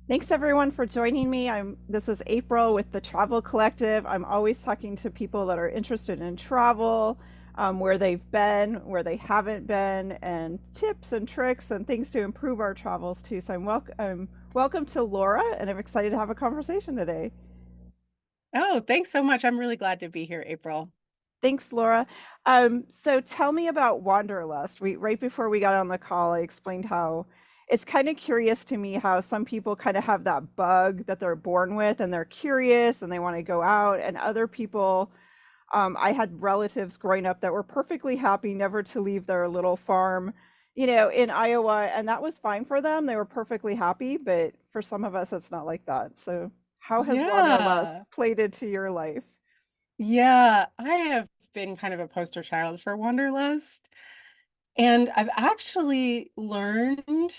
Thanks everyone for joining me. This is April with the Travel Collective. I'm always talking to people that are interested in travel, where they've been, where they haven't been, and tips and tricks and things to improve our travels too. So welcome to Laura, and I'm excited to have a conversation today. Oh, thanks so much. I'm really glad to be here, April. Thanks, Laura. So tell me about Wanderlust. Right before we got on the call, I explained how it's kind of curious to me how some people kind of have that bug that they're born with and they're curious and they want to go out, and other people, I had relatives growing up that were perfectly happy never to leave their little farm, in Iowa, and that was fine for them. They were perfectly happy, but for some of us, it's not like that. So, how has Wanderlust Yeah. played into your life? Yeah, I have been kind of a poster child for Wanderlust. And I've actually learned,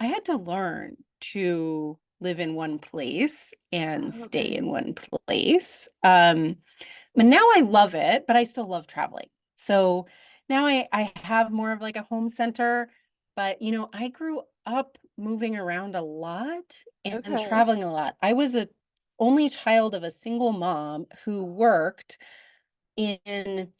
I had to learn to live in one place and Oh, stay okay. in one place. But now I love it, but I still love traveling. So now I have more of like a home center, but I grew up moving around a lot and Okay. traveling a lot. I was a only child of a single mom who worked in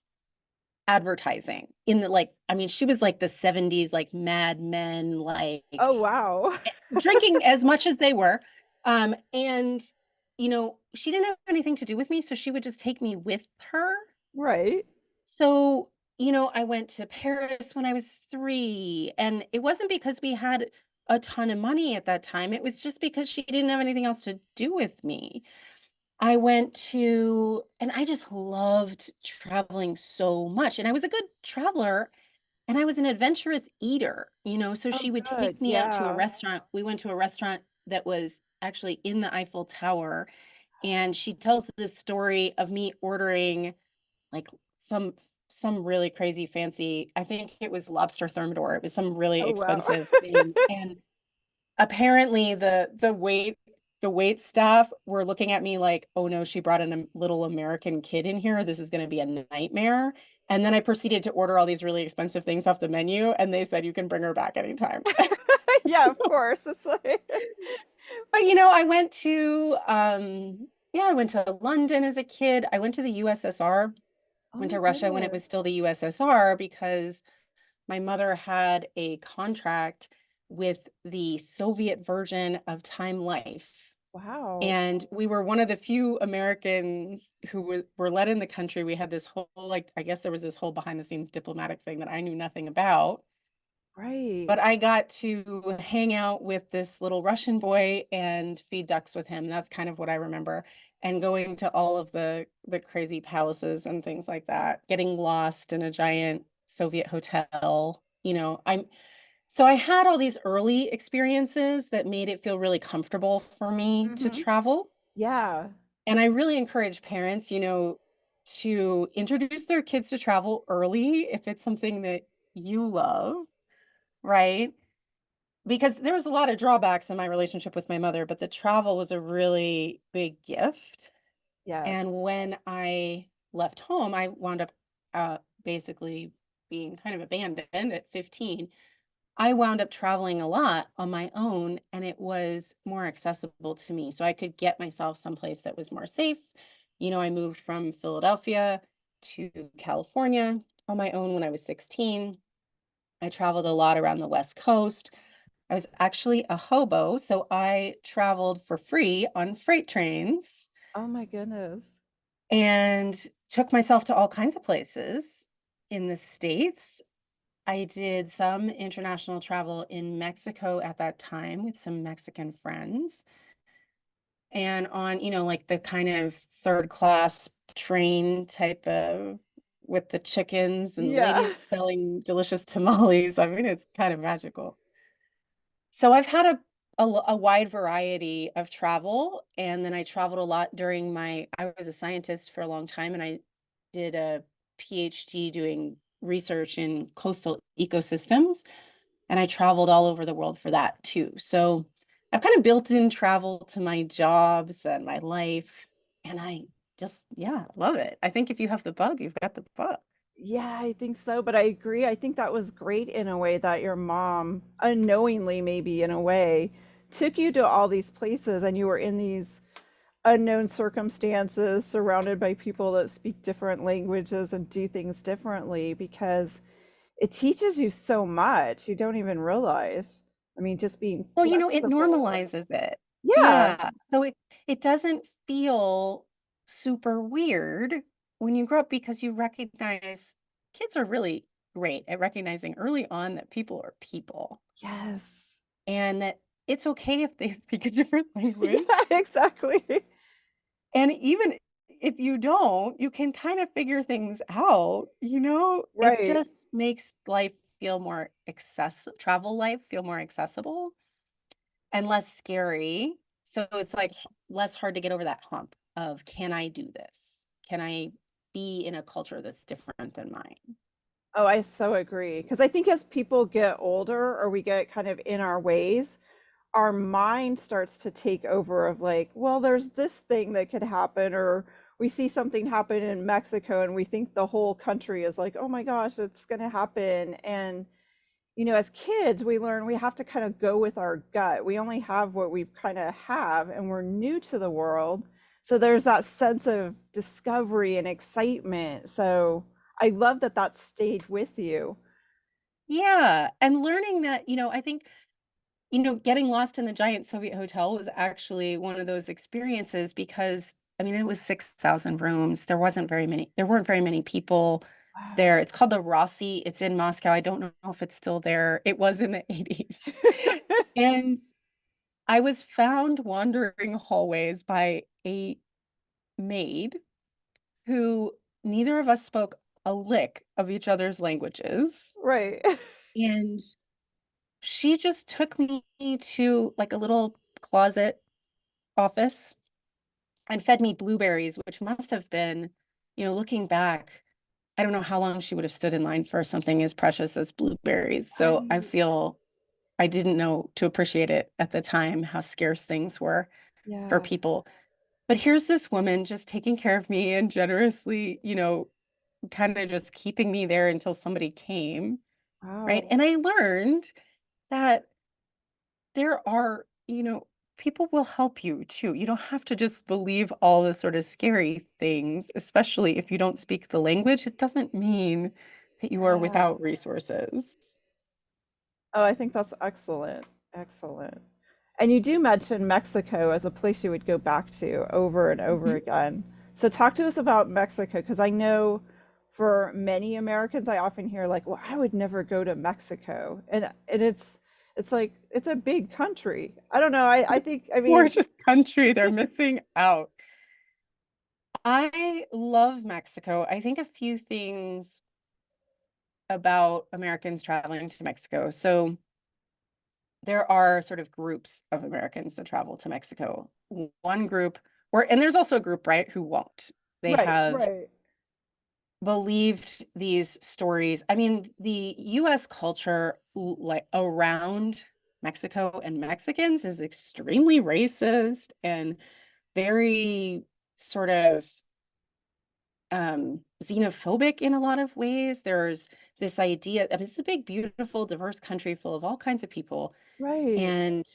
advertising in the I mean, she was like the 70s, like Mad Men, like Oh, wow. drinking as much as they were. And she didn't have anything to do with me, so she would just take me with her. Right. So, I went to Paris when I was 3, and it wasn't because we had a ton of money at that time. It was just because she didn't have anything else to do with me. I went to, and I just loved traveling so much. And I was a good traveler and I was an adventurous eater, so Oh, she would good. take me out to a Yeah. restaurant. We went to a restaurant that was actually in the Eiffel Tower. And she tells this story of me ordering like some some really crazy fancy, I think it was lobster thermidor. It was some really Oh, wow. expensive thing. And apparently the wait staff were looking at me like, oh no, she brought in a little American kid in here. This is going to be a nightmare. And then I proceeded to order all these really expensive things off the menu, and they said you can bring her back anytime. Yeah, of course. It's like, But I went to London as a kid. I went to the USSR, oh went my to Russia when it goodness. was still the USSR because my mother had a contract with the Soviet version of Time Life. Wow. And we were one of the few Americans who were let in the country. We had this whole, like, I guess there was this whole behind the scenes diplomatic thing that I knew nothing about. Right. But I got to hang out with this little Russian boy and feed ducks with him. That's kind of what I remember. And going to all of the crazy palaces and things like that, getting lost in a giant Soviet hotel. So I had all these early experiences that made it feel really comfortable for me to Hmm. travel. Yeah. And I really encourage parents, to introduce their kids to travel early if it's something that you love, right? Because there was a lot of drawbacks in my relationship with my mother, but the travel was a really big gift. Yes. And when I left home, I wound up basically being kind of abandoned at 15. I wound up traveling a lot on my own, and it was more accessible to me. So I could get myself someplace that was more safe. I moved from Philadelphia to California on my own when I was 16. I traveled a lot around the West Coast. I was actually a hobo, so I traveled for free on freight trains Oh my goodness. and took myself to all kinds of places in the States. I did some international travel in Mexico at that time with some Mexican friends. And on, like the kind of third class train type of with the chickens and Yeah. ladies selling delicious tamales. I mean, it's kind of magical. So I've had a wide variety of travel, and then I traveled a lot I was a scientist for a long time, and I did a PhD doing research in coastal ecosystems, and I traveled all over the world for that too. So I've kind of built in travel to my jobs and my life, and I just, yeah, love it. I think if you have the bug, you've got the bug. Yeah, I think so, but I agree. I think that was great in a way that your mom, unknowingly maybe in a way, took you to all these places and you were in these unknown circumstances surrounded by people that speak different languages and do things differently because it teaches you so much you don't even realize. I mean, just being Well, it flexible. normalizes it. Yeah. Yeah. So it doesn't feel super weird when you grow up because you recognize kids are really great at recognizing early on that people are people Yes. and that it's okay if they speak a different language. Yeah, exactly. And even if you don't, you can kind of figure things out, It Right. just makes life feel more travel life feel more accessible and less scary. So it's like less hard to get over that hump of can I do this? Can I be in a culture that's different than mine? Oh, I so agree. Because I think as people get older or we get kind of in our ways, our mind starts to take over of like, well, there's this thing that could happen, or we see something happen in Mexico and we think the whole country is like, oh my gosh, it's going to happen. And as kids, we learn we have to kind of go with our gut. We only have what we kind of have, and we're new to the world. So there's that sense of discovery and excitement. So I love that that stayed with you. Yeah. And learning that, I think getting lost in the giant Soviet hotel was actually one of those experiences because, I mean, it was 6,000 rooms. There weren't very many people there. Wow. It's called the Rossi. It's in Moscow. I don't know if it's still there. It was in the 80s. And I was found wandering hallways by a maid who neither of us spoke a lick of each other's languages. Right. And she just took me to like a little closet office and fed me blueberries, which must have been, looking back, I don't know how long she would have stood in line for something as precious as blueberries. So I Right. feel I didn't know to appreciate it at the time, how scarce things were for Yeah. people. But here's this woman just taking care of me and generously, kind of just keeping me there until somebody came, right? Wow. And I learned that there are, people will help you too. You don't have to just believe all the sort of scary things, especially if you don't speak the language. It doesn't mean that you are Yeah. without resources. Oh, I think that's excellent. Excellent. And you do mention Mexico as a place you would go back to over and over Mhm. again. So talk to us about Mexico, because I know for many Americans, I often hear like, "Well, I would never go to Mexico," and it's like it's a big country. I don't know. I think I mean, Gorgeous country, they're missing out. I love Mexico. I think a few things about Americans traveling to Mexico. So there are sort of groups of Americans that travel to Mexico. One group and there's also a group, right, who won't. They right, have right, believed these stories. I mean, the US culture like around Mexico and Mexicans is extremely racist and very sort of xenophobic in a lot of ways. There's this idea, I mean, it's a big, beautiful, diverse country full of all kinds of people. right, And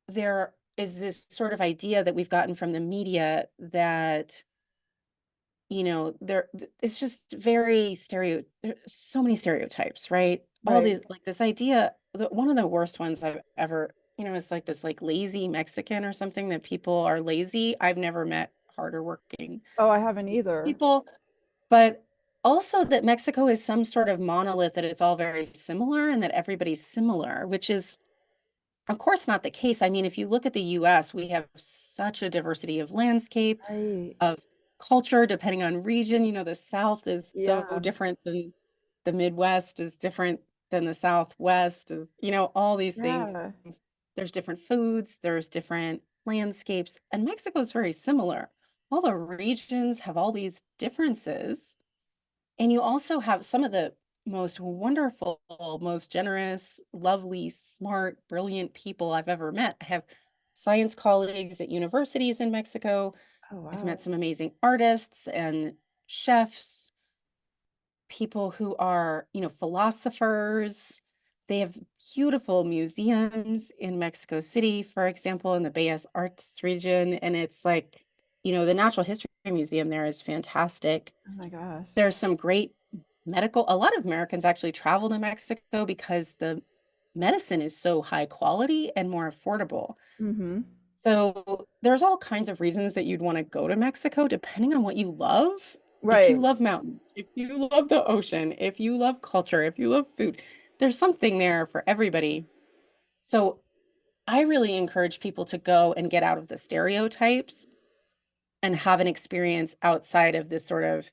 there is this sort of idea that we've gotten from the media that, it's just very there's so many stereotypes, right? All right. these, like this idea, one of the worst ones I've ever, it's like this like lazy Mexican or something that people are lazy. I've never met harder working Oh, I haven't either. people. But also that Mexico is some sort of monolith, that it's all very similar and that everybody's similar, which is, of course, not the case. I mean, if you look at the US, we have such a diversity of landscape, Right. of culture, depending on region. The South is so Yeah. different than the Midwest is different than the Southwest is, all these things. Yeah. There's different foods, there's different landscapes, and Mexico is very similar. All the regions have all these differences. And you also have some of the most wonderful, most generous, lovely, smart, brilliant people I've ever met. I have science colleagues at universities in Mexico. Oh, I've wow. met some amazing artists and chefs, people who are, philosophers. They have beautiful museums in Mexico City, for example, in the Bellas Arts region. And it's like, the Natural History Museum there is fantastic. Oh my gosh. There's some great a lot of Americans actually travel to Mexico because the medicine is so high quality and more affordable. Mm-hmm. So there's all kinds of reasons that you'd want to go to Mexico, depending on what you love. If you Right. love mountains, if you love the ocean, if you love culture, if you love food, there's something there for everybody. So I really encourage people to go and get out of the stereotypes and have an experience outside of this sort of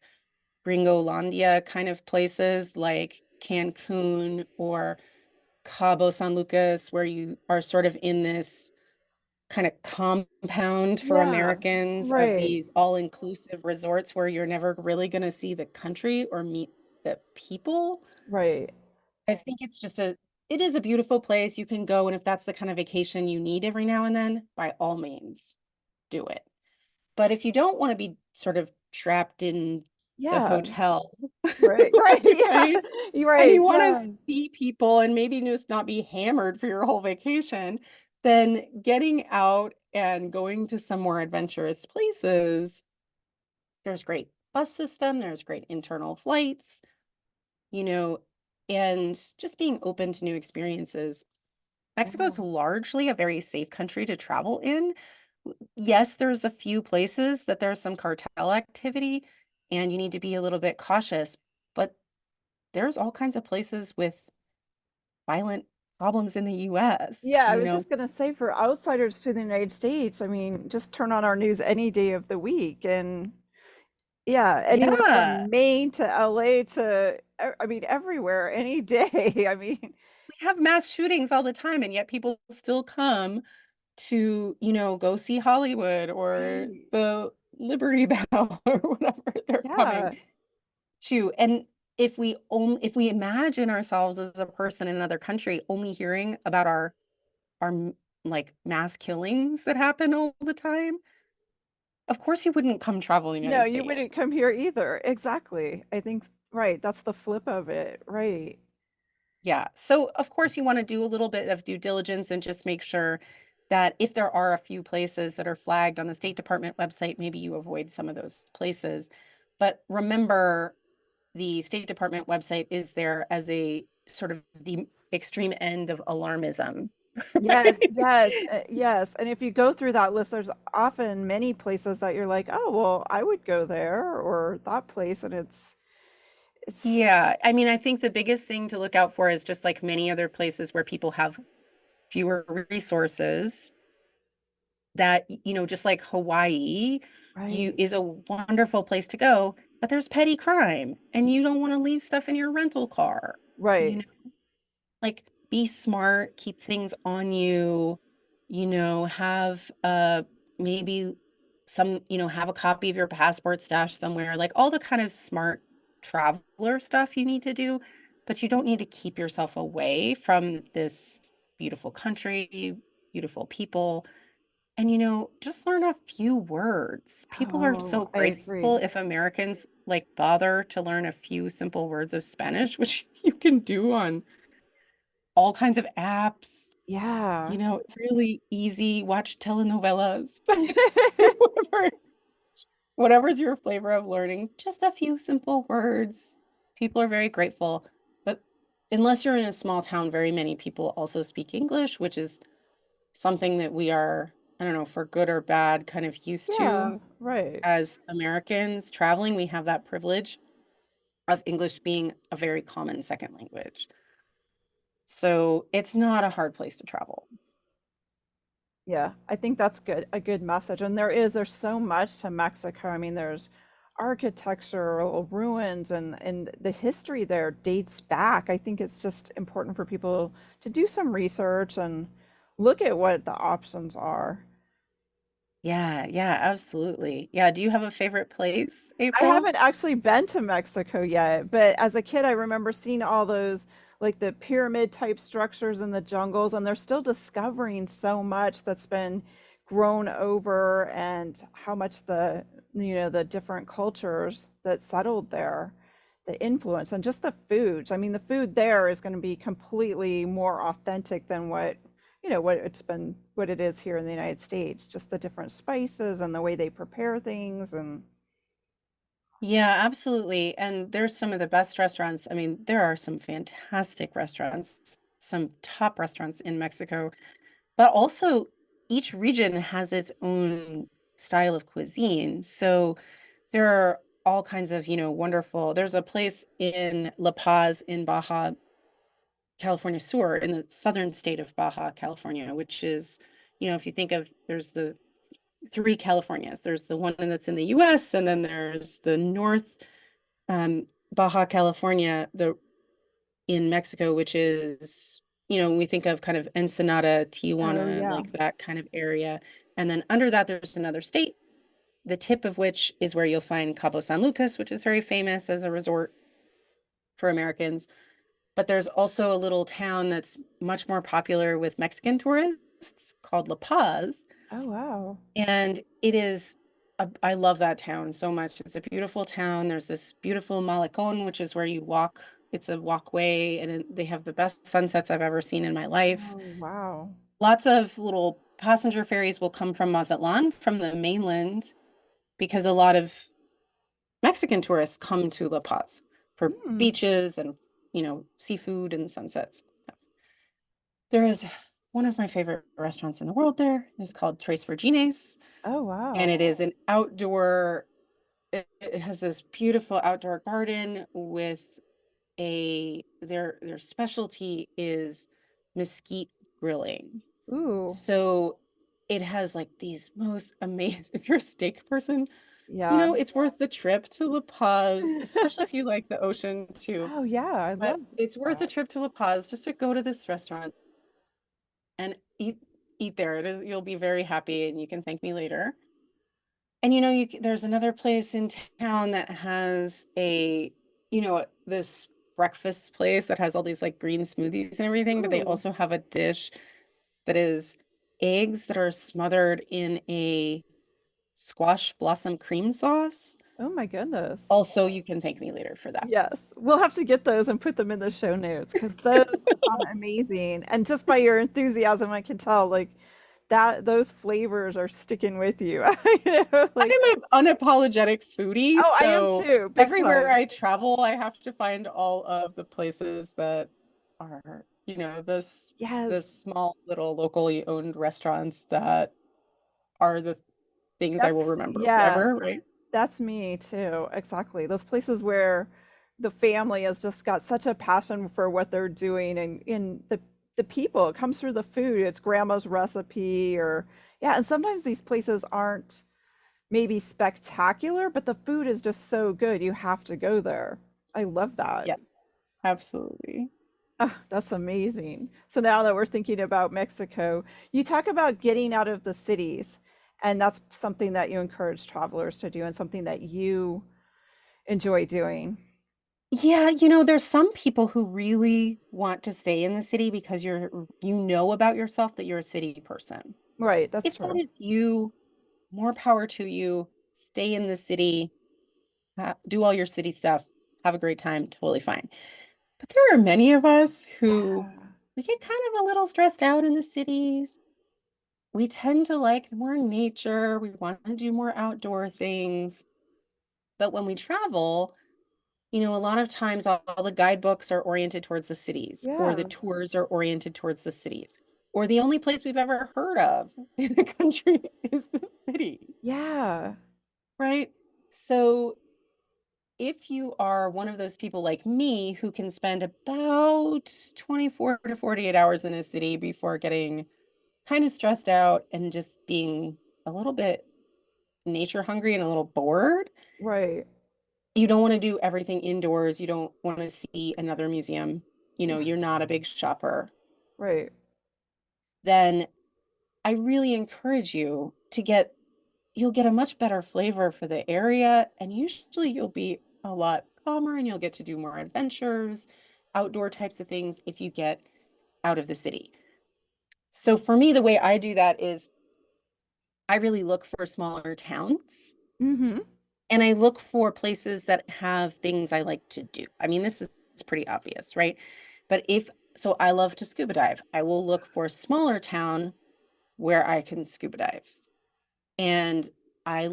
Gringolandia kind of places like Cancun or Cabo San Lucas, where you are sort of in this kind of compound for Yeah. Americans of Right. these all-inclusive resorts where you're never really going to see the country or meet the people. Right. I think it is a beautiful place. You can go, and if that's the kind of vacation you need every now and then, by all means, do it. But if you don't want to be sort of trapped in the Yeah. hotel, Right. Right. Yeah. right? You're And right. you want to Yeah. see people and maybe just not be hammered for your whole vacation, then getting out and going to some more adventurous places, there's great bus system, there's great internal flights, you know, and just being open to new experiences. Mexico Yeah. is largely a very safe country to travel in. Yes, there's a few places that there's some cartel activity and you need to be a little bit cautious, but there's all kinds of places with violent problems in the US, Yeah, I was just gonna say for outsiders to the United States, I mean, just turn on our news any day of the week and yeah, anywhere Yeah, from Maine to LA to I mean everywhere, any day. I mean, we have mass shootings all the time, and yet people still come to, go see Hollywood or right. the Liberty Bell or whatever they're coming Yeah. to. And if we imagine ourselves as a person in another country only hearing about our like mass killings that happen all the time, of course you wouldn't come travel the No, United you States. wouldn't come here either. Exactly. I think right, that's the flip of it. Right. Yeah. So, of course, you want to do a little bit of due diligence and just make sure that if there are a few places that are flagged on the State Department website, maybe you avoid some of those places. But remember, the State Department website is there as a sort of the extreme end of alarmism, Yes, right? yes, yes. And if you go through that list, there's often many places that you're like, oh, well, I would go there or that place. And it's, Yeah. I mean, I think the biggest thing to look out for is just like many other places where people have fewer resources that, just like Hawaii, you right, is a wonderful place to go, but there's petty crime and you don't want to leave stuff in your rental car. You right. know, like be smart, keep things on you, have maybe have a copy of your passport stashed somewhere, like all the kind of smart traveler stuff you need to do, but you don't need to keep yourself away from this beautiful country, beautiful people. And just learn a few words. People are Oh, so I grateful agree. if Americans like bother to learn a few simple words of Spanish, which you can do on all kinds of apps. Yeah. Really easy. Watch telenovelas. Whatever, whatever's your flavor of learning, just a few simple words. People are very grateful. But unless you're in a small town, very many people also speak English, which is something that we are, I don't know, for good or bad, kind of used Yeah, to right. as Americans traveling. We have that privilege of English being a very common second language. So it's not a hard place to travel. Yeah, I think that's good, a good message. And there's so much to Mexico. I mean, there's architectural ruins and the history there dates back. I think it's just important for people to do some research and look at what the options are. Yeah, yeah, absolutely. Yeah. Do you have a favorite place, I April? haven't actually been to Mexico yet, but as a kid, I remember seeing all those like the pyramid type structures in the jungles, and they're still discovering so much that's been grown over and how much the different cultures that settled there. the influence and just the foods. I mean, the food there is going to be completely more authentic than what, what what it is here in the United States. Just the different spices and the way they prepare things and Yeah, absolutely. And there's some of the best restaurants. I mean, there are some fantastic restaurants, some top restaurants in Mexico, but also each region has its own style of cuisine. So there are all kinds of, wonderful. There's a place in La Paz in Baja California Sur in the southern state of Baja California, which is, if you think of, there's the three Californias. There's the one that's in the US, and then there's the North Baja California, the in Mexico, which is, we think of kind of Ensenada, oh Tijuana, yeah. like that kind of area. And then under that, there's another state, the tip of which is where you'll find Cabo San Lucas, which is very famous as a resort for Americans. But there's also a little town that's much more popular with Mexican tourists called La Paz. Oh wow. And it is, I love that town so much. It's a beautiful town. There's this beautiful malecon, which is where you walk. It's a walkway, and they have the best sunsets I've ever seen in my life. Oh wow. Lots of little passenger ferries will come from Mazatlan, from the mainland, because a lot of Mexican tourists come to La Paz for Hmm. beaches and, seafood and sunsets. There is one of my favorite restaurants in the world there. It's called Tres Virgines, Oh and wow. it is an outdoor, it has this beautiful outdoor garden with their specialty is mesquite grilling. Ooh. So it has like these most amazing, if you're a steak person, Yeah. it's worth the trip to La Paz, especially if you like the ocean too. Oh yeah, I But love it's worth a that. trip to La Paz just to go to this restaurant and eat there. You'll be very happy, and you can thank me later. And there's another place in town that has this breakfast place that has all these like green smoothies and everything, but they Ooh. also have a dish that is eggs that are smothered in a squash blossom cream sauce. Oh my goodness. Also, you can thank me later for that. Yes, we'll have to get those and put them in the show notes because those sound amazing. And just by your enthusiasm, I can tell like that those flavors are sticking with you. Like, I'm an unapologetic foodie, oh, I am so too, big everywhere time. I travel, I have to find all of the places that are, Yes, the small little locally owned restaurants that are the things I will remember yeah, forever, right? that's me too. Exactly. Those places where the family has just got such a passion for what they're doing and in the people, it comes through the food. It's grandma's recipe or yeah, and sometimes these places aren't maybe spectacular, but the food is just so good. You have to go there. I love that. Yeah, absolutely. Oh, that's amazing. So now that we're thinking about Mexico, you talk about getting out of the cities, and that's something that you encourage travelers to do and something that you enjoy doing. Yeah, there's some people who really want to stay in the city because you know about yourself that you're a city person. Right, that's If that true. is you, more power to you. Stay in the city, do all your city stuff, have a great time, totally fine. But there are many of us who Yeah. we get kind of a little stressed out in the cities. We tend to like more nature, we want to do more outdoor things. But when we travel, a lot of times all the guidebooks are oriented towards the cities, or the Yeah. tours are oriented towards the cities, or the only place we've ever heard of in the country is the city, Yeah. right? So if you are one of those people like me who can spend about 24 to 48 hours in a city before getting kind of stressed out and just being a little bit nature hungry and a little bored, Right. you don't want to do everything indoors. You don't want to see another museum. Yeah. You're not a big shopper. Right. Then I really encourage you to you'll get a much better flavor for the area. And usually you'll be a lot calmer and you'll get to do more adventures, outdoor types of things if you get out of the city. So for me, the way I do that is I really look for smaller towns. Mm-hmm. And I look for places that have things I like to do. I mean, this is it's pretty obvious, right? But if so, I love to scuba dive. I will look for a smaller town where I can scuba dive. And I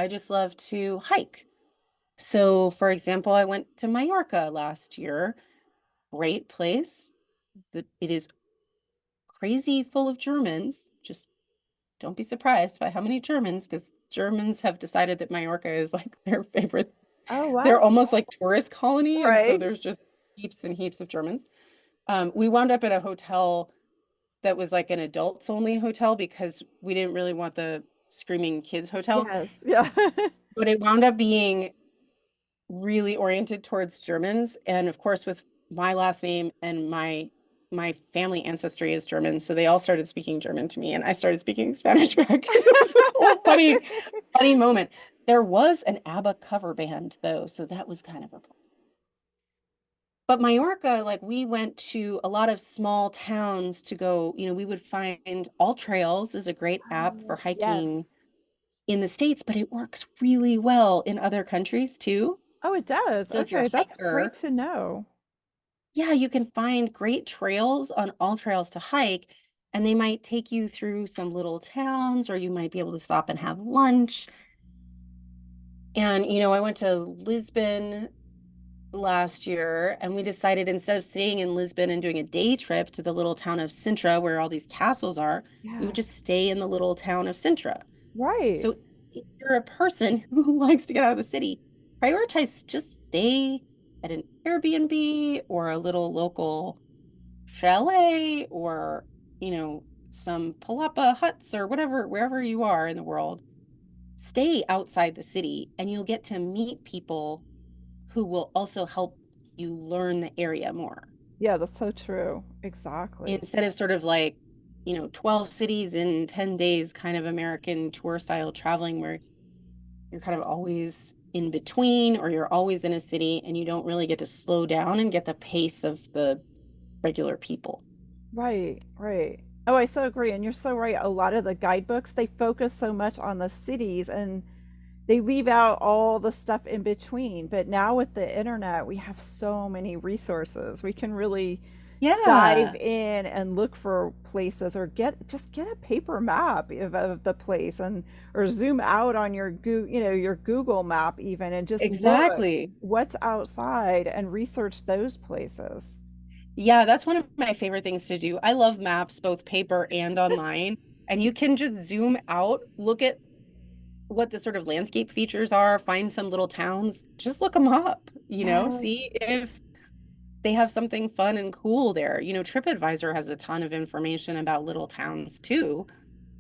just love to hike. So, for example, I went to Mallorca last year. Great place. It is crazy full of Germans. Just don't be surprised by how many Germans, because Germans have decided that Mallorca is like their favorite. Oh, They're wow. almost like tourist colony, and so Right. there's just heaps and heaps of Germans. We wound up at a hotel that was like an adults only hotel because we didn't really want the screaming kids hotel, Yes. Yeah. but it wound up being really oriented towards Germans. And of course, with my last name and my family ancestry is German, so they all started speaking German to me, and I started speaking Spanish back. It was a whole funny moment. There was an ABBA cover band though, so that was kind of a plus. But Mallorca, like we went to a lot of small towns to go, we would find All Trails is a great app for Oh, yes. hiking in the States, but it works really well in other countries too. Oh, it does. So if you're Okay, a that's great hiker, to know. yeah, you can find great trails on All Trails to hike, and they might take you through some little towns, or you might be able to stop and have lunch. And, I went to Lisbon last year, and we decided instead of staying in Lisbon and doing a day trip to the little town of Sintra, where all these castles are, we would Yes. just stay in the little town of Sintra. Right. So if you're a person who likes to get out of the city, prioritize just stay at an Airbnb or a little local chalet or, some palapa huts or whatever, wherever you are in the world. Stay outside the city and you'll get to meet people who will also help you learn the area more. Yeah, that's so true. Exactly. Instead of sort of like, 12 cities in 10 days kind of American tour style traveling where you're kind of always in between or you're always in a city and you don't really get to slow down and get the pace of the regular people. Right, right. Oh, I so agree. And you're so right. A lot of the guidebooks, they focus so much on the cities and they leave out all the stuff in between. But now with the internet, we have so many resources. We can really dive Yeah, in and look for places or get a paper map of the place and or zoom out on your your Google map even and just look exactly. what's outside and research those places. Yeah, that's one of my favorite things to do. I love maps, both paper and online. And you can just zoom out, look at what the sort of landscape features are, find some little towns, just look them up, Yes. see if they have something fun and cool there. TripAdvisor has a ton of information about little towns too.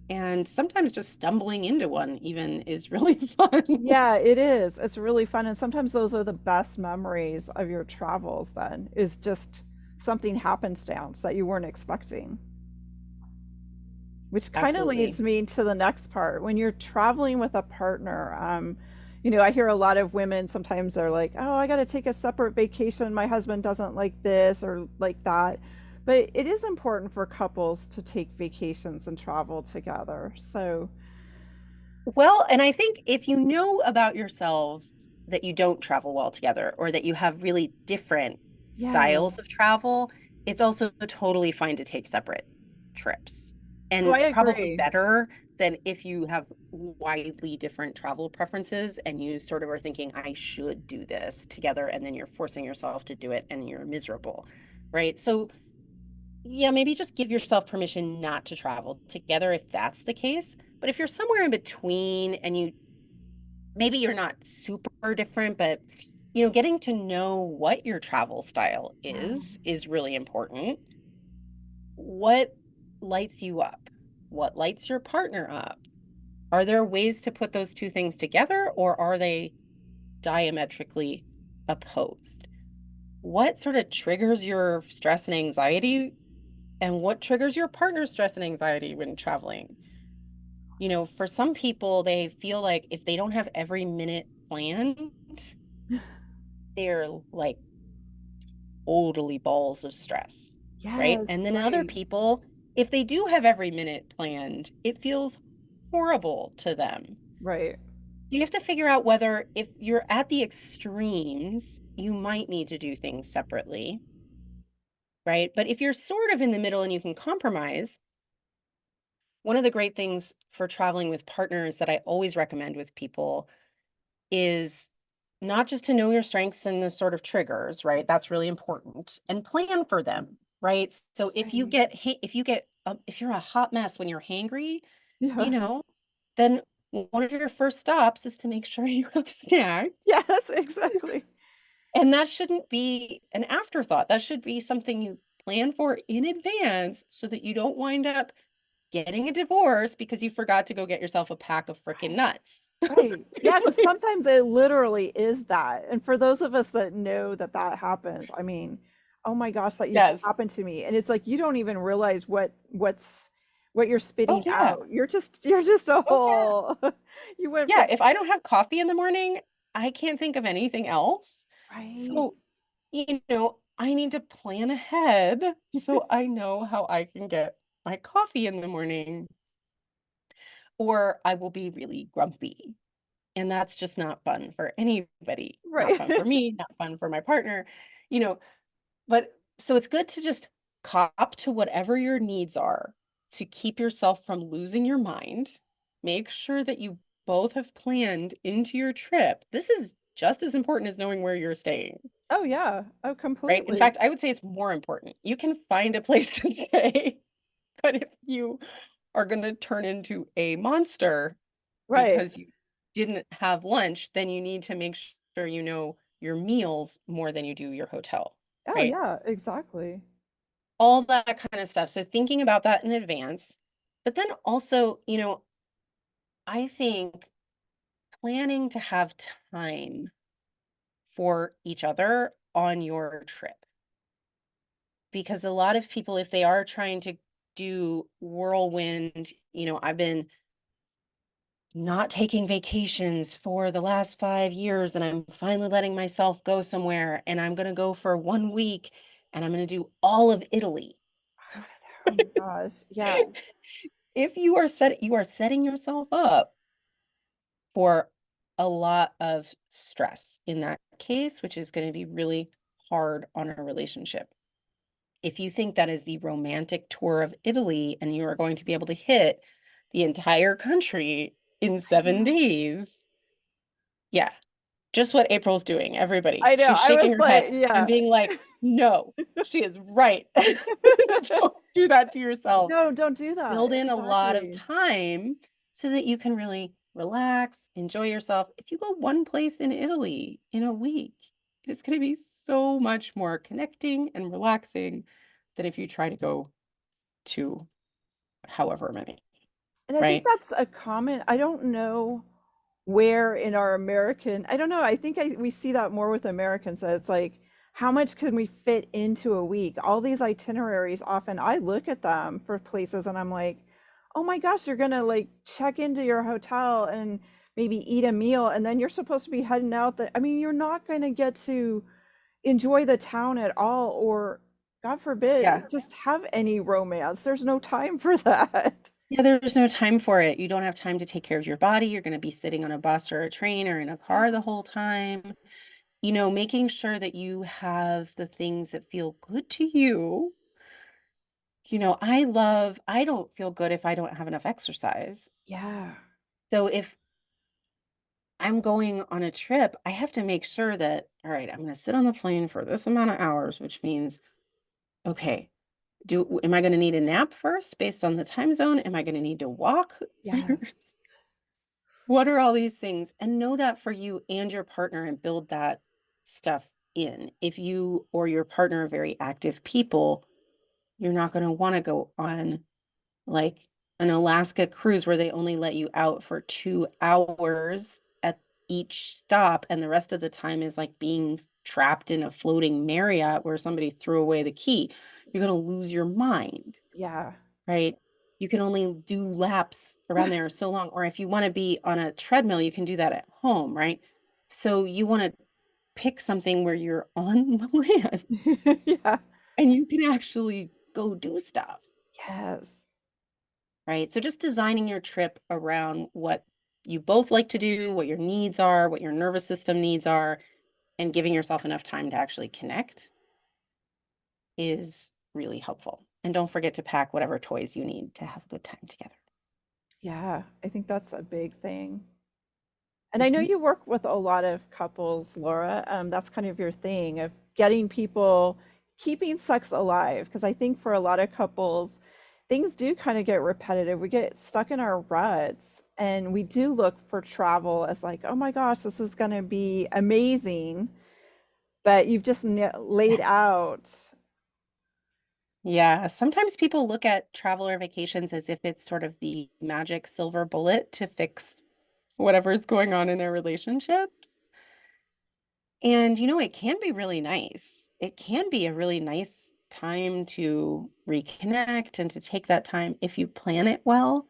And sometimes just stumbling into one even is really fun. Yeah, it is. It's really fun. And sometimes those are the best memories of your travels, then, is just something happenstance that you weren't expecting. Which kind of leads Absolutely. me to the next part. When you're traveling with a partner, I hear a lot of women sometimes they're like, oh, I got to take a separate vacation. My husband doesn't like this or like that. But it is important for couples to take vacations and travel together. So, Well, and I think if you know about yourselves that you don't travel well together or that you have really different yeah. styles of travel, it's also totally fine to take separate trips. Oh, And I probably agree. better than if you have widely different travel preferences and you sort of are thinking, I should do this together, and then you're forcing yourself to do it and you're miserable, right? So yeah, maybe just give yourself permission not to travel together if that's the case. But if you're somewhere in between and maybe you're not super different, but getting to know what your travel style Yeah. is really important. What lights you up? What lights your partner up? Are there ways to put those two things together, or are they diametrically opposed? What sort of triggers your stress and anxiety, and what triggers your partner's stress and anxiety when traveling? For some people, they feel like if they don't have every minute planned, they're like totally balls of stress, right? Yes, And then other right. people, if they do have every minute planned, it feels horrible to them. Right. You have to figure out whether if you're at the extremes, you might need to do things separately, right? But if you're sort of in the middle and you can compromise, one of the great things for traveling with partners that I always recommend with people is not just to know your strengths and the sort of triggers, right? That's really important and plan for them, right? So Right. if you're a hot mess when you're hangry, you Yeah. know, then one of your first stops is to make sure you have snacks. Yes, exactly. And that shouldn't be an afterthought. That should be something you plan for in advance so that you don't wind up getting a divorce because you forgot to go get yourself a pack of freaking Right. nuts. Right. Yeah, because sometimes it literally is that. And for those of us that know that that happens, I mean, oh my gosh, that used to Yes. happen to me. And it's like you don't even realize what you're Oh spitting yeah. out. You're just a Oh yeah. whole you went Yeah, from if I don't have coffee in the morning, I can't think of anything else. right. So, I need to plan ahead so I know how I can get my coffee in the morning, or I will be really grumpy. And that's just not fun for anybody. Not Right. fun for me, not fun for my partner, you know, but so it's good to just cop to whatever your needs are to keep yourself from losing your mind. Make sure that you both have planned into your trip. This is just as important as knowing where you're staying, Oh yeah. Oh, right? In completely. fact, I would say it's more important. You can find a place to stay, but if you are going to turn into a monster Right. because you didn't have lunch, then you need to make sure you know your meals more than you do your hotel, Oh right? yeah, exactly. All that kind of stuff. So thinking about that in advance. But then also, I think planning to have time for each other on your trip. Because a lot of people, if they are trying to do whirlwind, I've been not taking vacations for the last 5 years, and I'm finally letting myself go somewhere, and I'm going to go for 1 week, and I'm going to do all of Italy. Oh my gosh. Yeah. If you are setting yourself up for a lot of stress in that case, which is going to be really hard on a relationship. If you think that is the romantic tour of Italy and you are going to be able to hit the entire country in I 7 days, yeah, just what April's doing, everybody. I know. She's I was shaking her like, head and yeah. being like, no, she is right. Don't do that to yourself. No, don't do that. Build in a lot of Exactly. time so that you can really relax, enjoy yourself. If you go one place in Italy in a week, it's going to be so much more connecting and relaxing than if you try to go to however many, And I think right? that's a common, I don't know where in our American, I don't know, I think we see that more with Americans. That it's like, how much can we fit into a week? All these itineraries, often I look at them for places and I'm like, oh my gosh, you're gonna like check into your hotel and maybe eat a meal, and then you're supposed to be heading out. I mean, you're not gonna get to enjoy the town at all, or God forbid, Yeah. just have any romance. There's no time for that. Yeah, there's no time for it. You don't have time to take care of your body. You're going to be sitting on a bus or a train or in a car the whole time. Making sure that you have the things that feel good to you. I don't feel good if I don't have enough exercise. Yeah. So if I'm going on a trip, I have to make sure that, all right, I'm going to sit on the plane for this amount of hours, which means, okay, am I going to need a nap first based on the time zone? Am I going to need to walk? Yes. What are all these things? And know that for you and your partner and build that stuff in. If you or your partner are very active people, you're not going to want to go on like an Alaska cruise where they only let you out for 2 hours at each stop, and the rest of the time is like being trapped in a floating Marriott where somebody threw away the key. You're going to lose your mind, Yeah. right? You can only do laps around there so long. Or if you want to be on a treadmill, you can do that at home, right? So you want to pick something where you're on the land Yeah. and you can actually go do stuff, Yes. right? So just designing your trip around what you both like to do, what your needs are, what your nervous system needs are, and giving yourself enough time to actually connect is really helpful. And don't forget to pack whatever toys you need to have a good time together. Yeah, I think that's a big thing. And I know Mhm. you work with a lot of couples, Laura. That's kind of your thing of getting people keeping sex alive. Because I think for a lot of couples, things do kind of get repetitive. We get stuck in our ruts and we do look for travel as like, oh my gosh, this is going to be amazing. But you've just laid out. Yeah, sometimes people look at travel or vacations as if it's sort of the magic silver bullet to fix whatever's going on in their relationships. And it can be really nice. It can be a really nice time to reconnect and to take that time if you plan it well.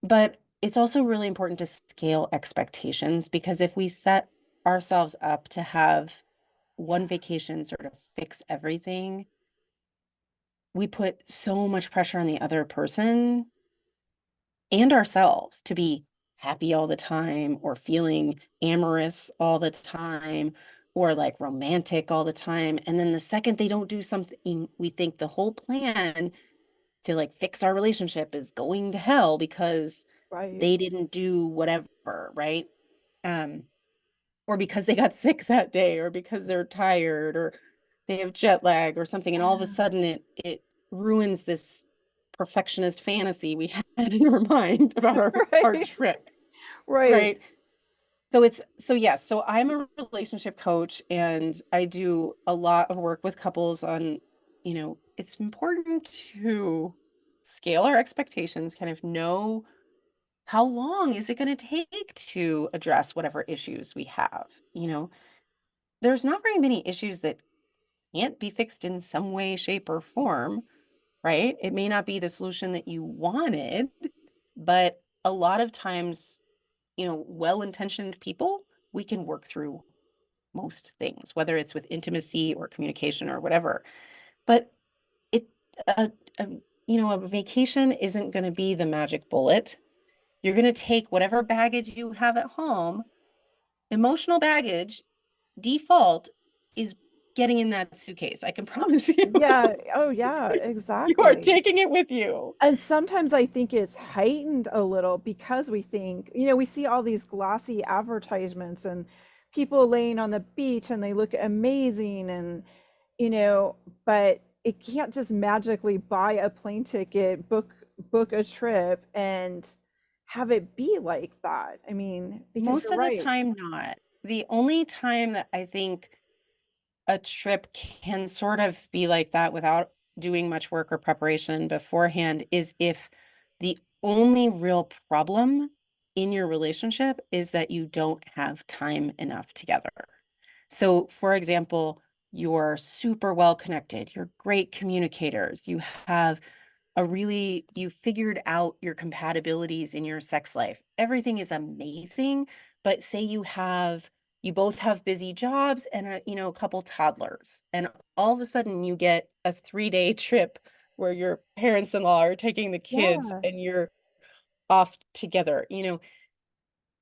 But it's also really important to scale expectations because if we set ourselves up to have one vacation sort of fix everything, we put so much pressure on the other person and ourselves to be happy all the time or feeling amorous all the time or like romantic all the time. And then the second they don't do something, we think the whole plan to like fix our relationship is going to hell because Right, they didn't do whatever, right? Um, or because they got sick that day, or because they're tired, or they have jet lag or something, and all of a yeah, sudden it ruins this perfectionist fantasy we had in our mind about our right, trip, right. right? So yes, so I'm a relationship coach and I do a lot of work with couples on, it's important to scale our expectations, kind of know how long is it going to take to address whatever issues we have, there's not very many issues that can't be fixed in some way, shape, or form, right? It may not be the solution that you wanted, but a lot of times, well-intentioned people, we can work through most things, whether it's with intimacy or communication or whatever. But it, a, a, a vacation isn't going to be the magic bullet. You're going to take whatever baggage you have at home, emotional baggage default is getting in that suitcase. I can promise you. Yeah. Oh, yeah, You are exactly. taking it with you. And sometimes I think it's heightened a little because we think, we see all these glossy advertisements and people laying on the beach and they look amazing and, you know, but it can't just magically buy a plane ticket, book a trip and have it be like that. I mean, because Most you're of the right. time, not. The only time that I think a trip can sort of be like that without doing much work or preparation beforehand is if the only real problem in your relationship is that you don't have time enough together. So, for example, you're super well connected, you're great communicators, you figured out your compatibilities in your sex life. Everything is amazing, but say you both have busy jobs and a couple toddlers, and all of a sudden you get a 3-day trip where your parents-in-law are taking the kids Yeah. and you're off together.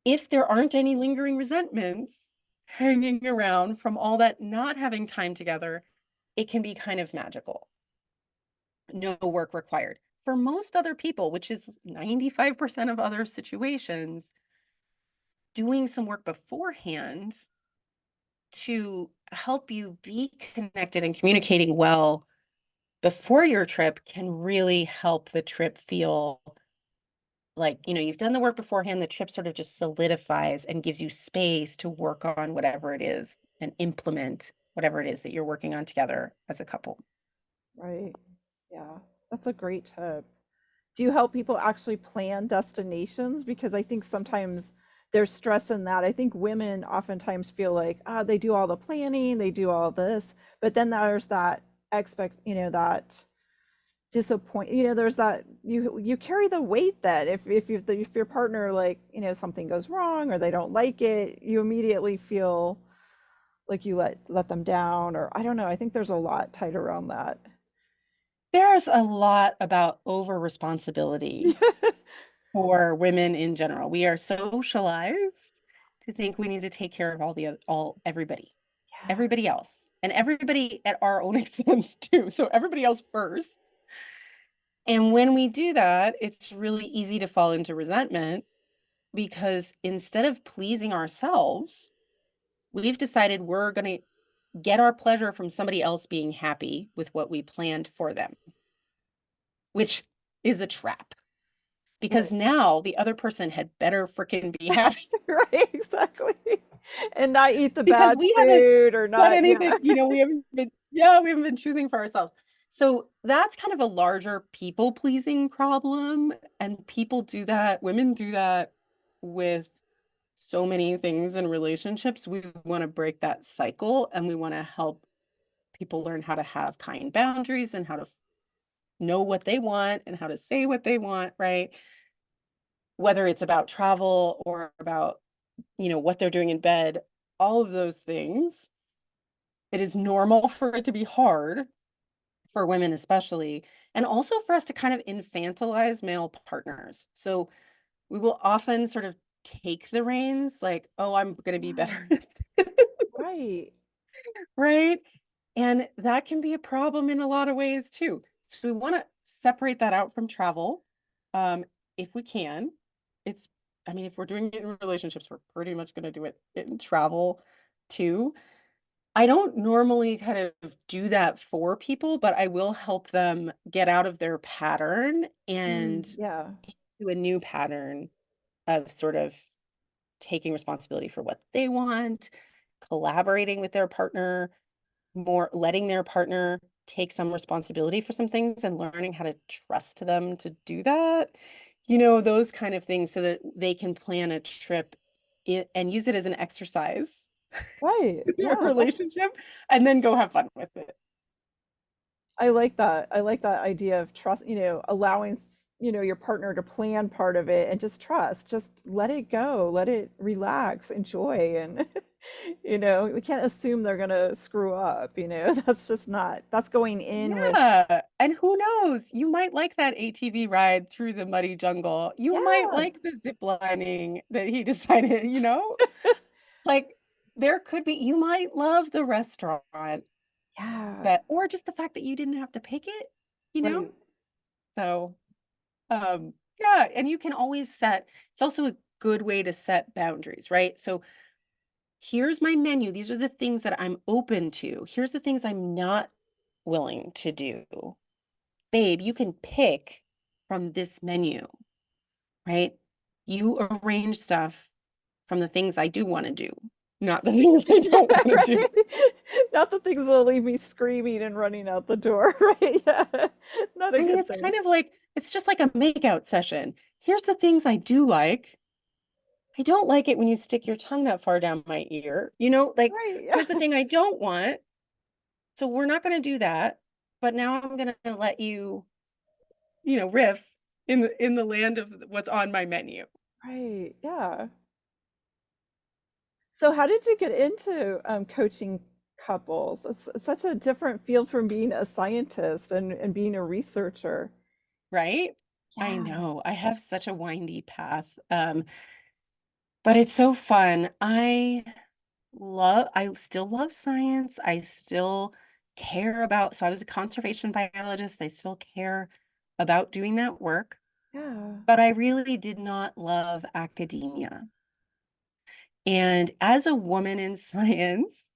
If there aren't any lingering resentments hanging around from all that not having time together, it can be kind of magical. No work required. For most other people, which is 95% of other situations, doing some work beforehand to help you be connected and communicating well before your trip can really help the trip feel like, you've done the work beforehand, the trip sort of just solidifies and gives you space to work on whatever it is and implement whatever it is that you're working on together as a couple. Right. Yeah. That's a great tip. Do you help people actually plan destinations? Because I think sometimes there's stress in that. I think women oftentimes feel like, they do all the planning, they do all this, but then there's that that disappoint, there's that you carry the weight that if your partner like, something goes wrong or they don't like it, you immediately feel like you let them down or I don't know. I think there's a lot tied around that. There's a lot about over responsibility for women in general. We are socialized to think we need to take care of all Yeah. everybody else, and everybody at our own expense too. So everybody else first. And when we do that, it's really easy to fall into resentment because instead of pleasing ourselves, we've decided we're going to get our pleasure from somebody else being happy with what we planned for them, which is a trap because Right. now the other person had better freaking be happy Right, exactly. And not eat the because bad we haven't food or done not, yeah. anything, you know, we haven't been choosing for ourselves. So that's kind of a larger people pleasing problem. And people do that, women do that with so many things in relationships. We want to break that cycle and we want to help people learn how to have kind boundaries and how to know what they want and how to say what they want, right? Whether it's about travel or about, what they're doing in bed, all of those things. It is normal for it to be hard for women, especially, and also for us to kind of infantilize male partners. So we will often sort of take the reins, like, oh, I'm going to be better, Yeah, right. right? And that can be a problem in a lot of ways too. So we want to separate that out from travel, if we can. It's, I mean, if we're doing it in relationships, we're pretty much going to do it in travel too. I don't normally kind of do that for people, but I will help them get out of their pattern and Yeah, do a new pattern of sort of taking responsibility for what they want, collaborating with their partner, more letting their partner take some responsibility for some things and learning how to trust them to do that. Those kind of things so that they can plan a trip and use it as an exercise right. in their Yeah, that's relationship and then go have fun with it. I like that. I like that idea of trust, allowing, your partner to plan part of it and just trust. Just let it go, let it relax, enjoy and we can't assume they're going to screw up, That's just not. That's going in with Yeah. And who knows? You might like that ATV ride through the muddy jungle. You might yeah. like the zip lining that he decided. Like there could be, you might love the restaurant Yeah, or just the fact that you didn't have to pick it, you know? right. So, yeah. And you can always it's also a good way to set boundaries, right? So here's my menu. These are the things that I'm open to. Here's the things I'm not willing to do. Babe, you can pick from this menu, right? You arrange stuff from the things I do want to do, not the things I don't want to do. Right. Not the things that'll leave me screaming and running out the door, right? Yeah. Not a I mean, good it's thing. kind of like, it's just like a makeout session. Here's the things I do like. I don't like it when you stick your tongue that far down my ear. Like, Right. here's the Yeah. thing I don't want. So we're not going to do that. But now I'm going to let riff in the land of what's on my menu. Right. Yeah. So how did you get into coaching couples? It's such a different field from being a scientist and being a researcher. Right? I Yeah. know. I have such a windy path. But it's so fun. I still love science. I still care about, so I was a conservation biologist. I still care about doing that work, Yeah. but I really did not love academia. And as a woman in science,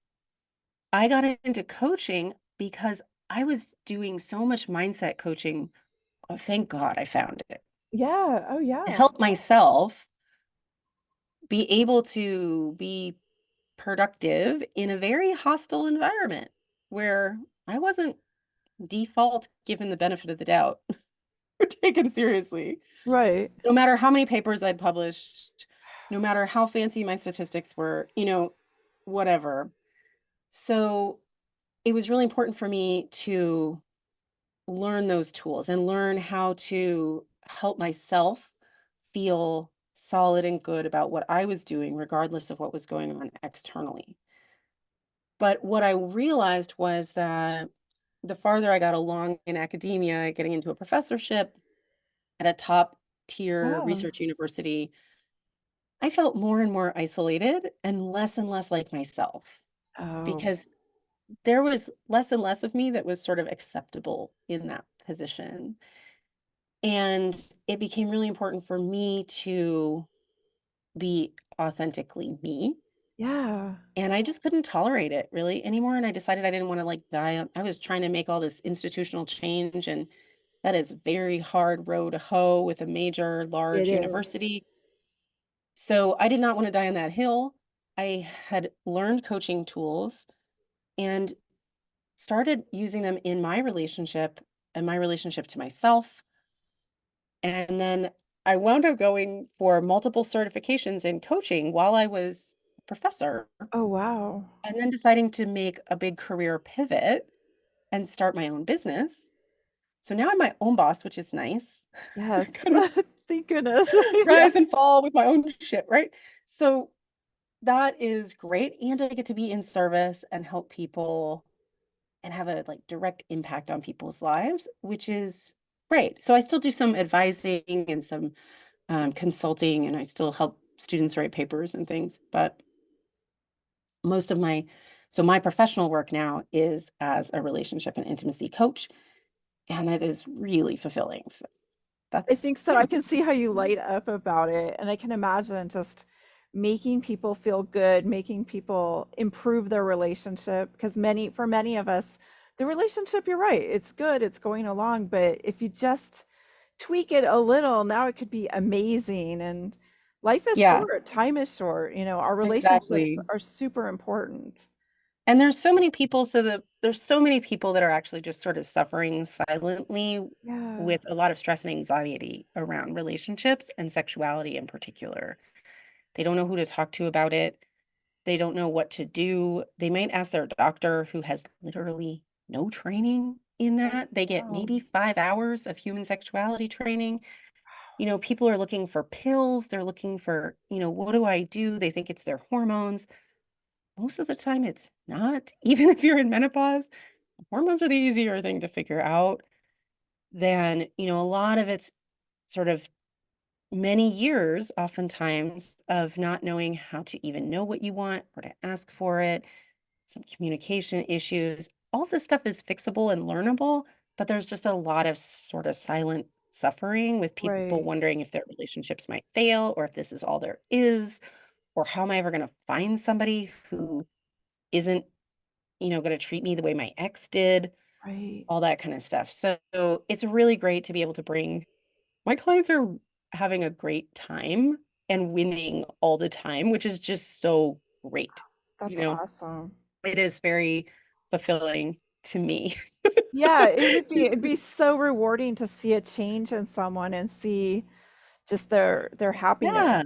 I got into coaching because I was doing so much mindset coaching. Oh, thank God I found it. Yeah. Oh To yeah. help myself be able to be productive in a very hostile environment where I wasn't default given the benefit of the doubt or taken seriously. Right. No matter how many papers I'd published, no matter how fancy my statistics were, whatever. So it was really important for me to learn those tools and learn how to help myself feel solid and good about what I was doing, regardless of what was going on externally. But what I realized was that the farther I got along in academia, getting into a professorship at a top tier Oh. research university, I felt more and more isolated and less like myself Oh. because there was less and less of me that was sort of acceptable in that position. And it became really important for me to be authentically me. Yeah. And I just couldn't tolerate it really anymore. And I decided I didn't want to like die. I was trying to make all this institutional change, and that is very hard row to hoe with a major, It large is. university. So I did not want to die on that hill. I had learned coaching tools and started using them in my relationship and my relationship to myself. And then I wound up going for multiple certifications in coaching while I was a professor, Oh, wow. and then deciding to make a big career pivot and start my own business. So now I'm my own boss, which is nice. Yes. Kind of Thank goodness. Yeah. rise and fall with my own shit, right? So that is great. And I get to be in service and help people and have a like direct impact on people's lives, which is great. So I still do some advising and some consulting, and I still help students write papers and things. But most of my professional work now is as a relationship and intimacy coach, and it is really fulfilling. So I that's, think so. I can see how you light up about it, and I can imagine just making people feel good, making people improve their relationship. Because for many of us, the relationship, you're right, it's good, it's going along, but if you just tweak it a little, now it could be amazing. And life is yeah, short, time is short. Our relationships exactly. are super important. And there's so many people, there's so many people that are actually just sort of suffering silently Yeah. with a lot of stress and anxiety around relationships and sexuality in particular. They don't know who to talk to about it. They don't know what to do. They might ask their doctor, who has literally no training in Oh, that. They get wow. maybe 5 hours of human sexuality training. People are looking for pills. They're looking for, what do I do? They think it's their hormones. Most of the time, it's not. Even if you're in menopause, hormones are the easier thing to figure out than, a lot of it's sort of many years, oftentimes, of not knowing how to even know what you want or to ask for it, some communication issues. All this stuff is fixable and learnable, but there's just a lot of sort of silent suffering with people Right. wondering if their relationships might fail or if this is all there is, or how am I ever going to find somebody who isn't, going to treat me the way my ex did, Right. all that kind of stuff. So it's really great to be able to bring my clients are having a great time and winning all the time, which is just so great. You That's know, awesome. it is very fulfilling to me. Yeah, it would be To it'd be so rewarding to see a change in someone and see just their happiness. Yeah.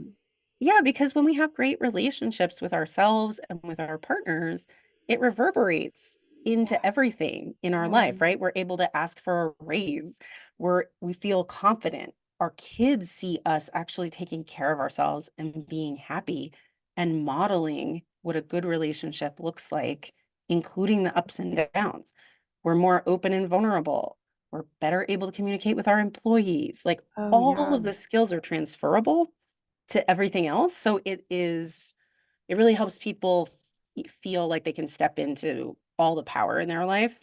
Yeah, because when we have great relationships with ourselves and with our partners, it reverberates into everything in our Yeah. life, right? We're able to ask for a raise. We feel confident. Our kids see us actually taking care of ourselves and being happy and modeling what a good relationship looks like, including the ups and downs. We're more open and vulnerable. We're better able to communicate with our employees. Like Oh, all yeah. of the skills are transferable to everything else. So it really helps people feel like they can step into all the power in their life.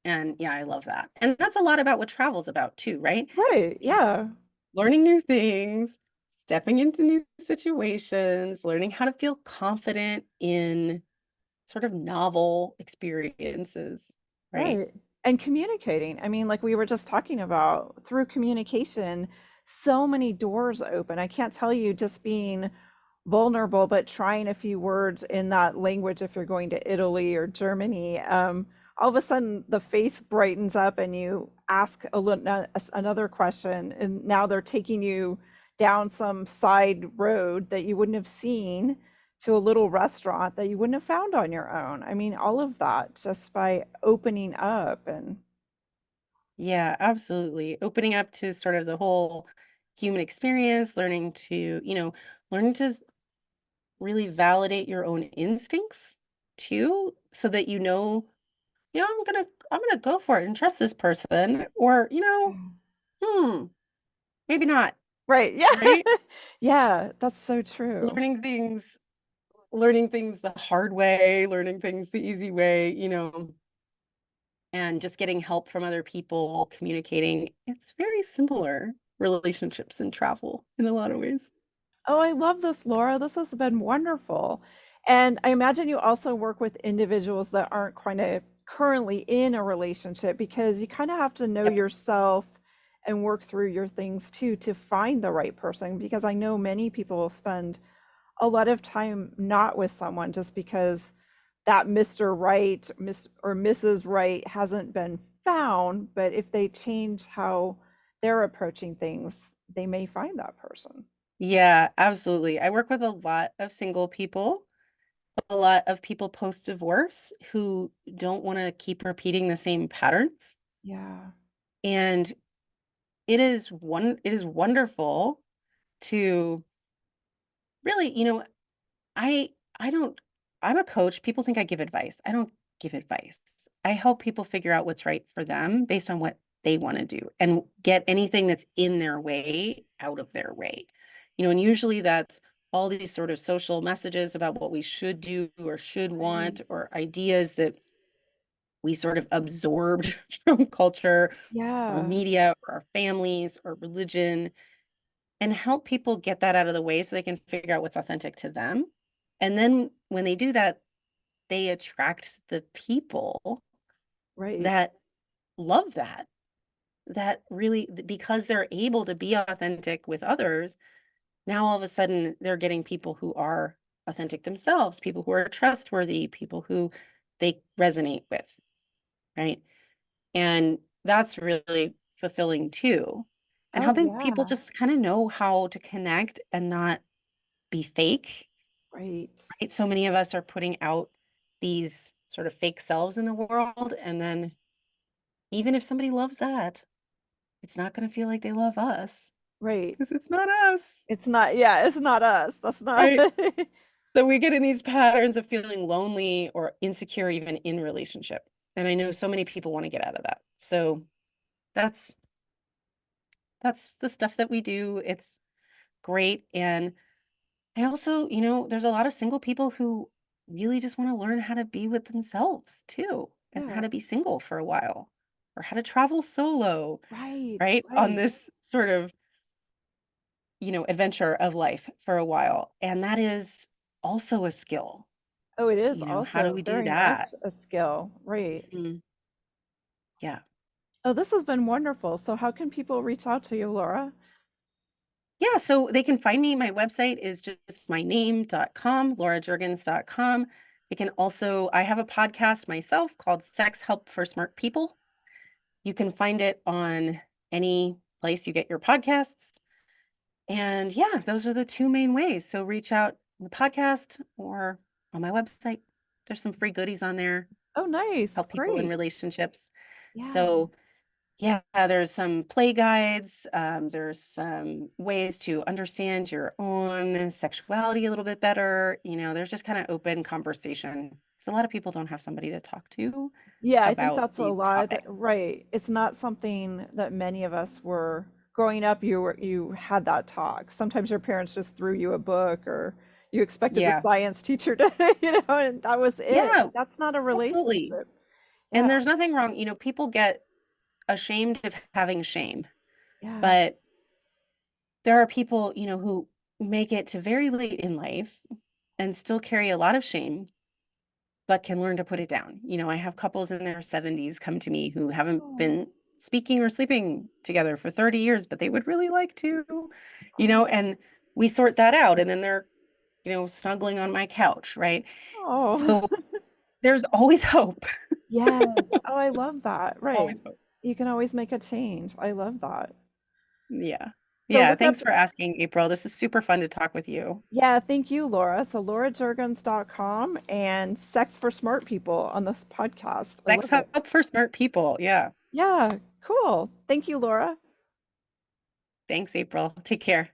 And yeah, I love that. And that's a lot about what travel's about too, right? Right. It's Yeah. learning new things, stepping into new situations, learning how to feel confident in sort of novel experiences, right? Right. And communicating. I mean, like we were just talking about, through communication, so many doors open. I can't tell you, just being vulnerable, but trying a few words in that language if you're going to Italy or Germany, all of a sudden the face brightens up and you ask another question, and now they're taking you down some side road that you wouldn't have seen, to a little restaurant that you wouldn't have found on your own. I mean, all of that just by opening up. And Yeah, absolutely. Opening up to sort of the whole human experience, learning to really validate your own instincts too, so that I'm gonna go for it and trust this person, or, yeah. hmm, maybe not, Right. Yeah. right? Yeah, that's so true. Learning things, learning things the hard way, learning things the easy way, and just getting help from other people, communicating. It's very similar relationships and travel in a lot of ways. Oh, I love this, Laura. This has been wonderful. And I imagine you also work with individuals that aren't kind of currently in a relationship because you kind of have to know Yep. yourself and work through your things too to find the right person. Because I know many people spend a lot of time not with someone just because that Mr. Right, Miss or Mrs. Right hasn't been found. But if they change how they're approaching things, they may find that person. Yeah, absolutely. I work with a lot of single people, a lot of people post-divorce who don't want to keep repeating the same patterns. Yeah. And it is wonderful to really, I I don't I'm a coach. People think I give advice. I don't give advice. I help people figure out what's right for them based on what they want to do and get anything that's in their way out of their way. And usually that's all these sort of social messages about what we should do or should Right. want or ideas that we sort of absorbed from culture or Yeah. media or our families or religion and help people get that out of the way so they can figure out what's authentic to them. And then when they do that, they attract the people Right. that love that, that really, because they're able to be authentic with others, now all of a sudden they're getting people who are authentic themselves, people who are trustworthy, people who they resonate with, right? And that's really fulfilling too. And Oh, helping people yeah. just kind of know how to connect and not be fake, Right. right? So many of us are putting out these sort of fake selves in the world. And then even if somebody loves that, it's not going to feel like they love us Right. because it's not us, It's not, yeah, it's not us. That's not, right? So we get in these patterns of feeling lonely or insecure even in relationship. And I know so many people want to get out of that. So that's that's the stuff that we do. It's great. And I also, there's a lot of single people who really just want to learn how to be with themselves too, and how yeah. to be single for a while, or how to travel solo, Right. right? On Right. this sort of, adventure of life for a while. And that is also a skill. Oh, it is How do also we do very that? much a skill. Right. Mhm. Yeah. Oh, this has been wonderful. So how can people reach out to you, Laura? Yeah, so they can find me. My website is just my name.com, laurajurgens.com. They can also, I have a podcast myself called Sex Help for Smart People. You can find it on any place you get your podcasts. And yeah, those are the two main ways. So reach out in the podcast or on my website. There's some free goodies on there, Oh, nice. help people in Great. relationships. Yeah. So yeah, there's some play guides. There's some ways to understand your own sexuality a little bit better. There's just kind of open conversation because a lot of people don't have somebody to talk to Yeah, I think about that's a these lot, topics. right. It's not something that many of us were growing up, you had that talk. Sometimes your parents just threw you a book or you expected the Yeah. science teacher to, and that was it. Yeah, But that's not a absolutely. relationship. And Yeah, there's nothing wrong, people get ashamed of having shame, yeah. but there are people, who make it to very late in life and still carry a lot of shame, but can learn to put it down. I have couples in their 70s come to me who haven't Oh, been speaking or sleeping together for 30 years, but they would really like to, oh, and we sort that out. And then they're, snuggling on my couch, right? oh. So there's always hope. Yes. Oh, I love that. Right. Always hope. You can always make a change. I love that. Yeah. So Yeah. look up, Thanks for asking, April. This is super fun to talk with you. yeah, thank you, Laura. So laurajurgens.com and Sex for Smart People on this podcast. I Sex love it. help for smart people. Yeah. Yeah, cool. Thank you, Laura. Thanks, April. Take care.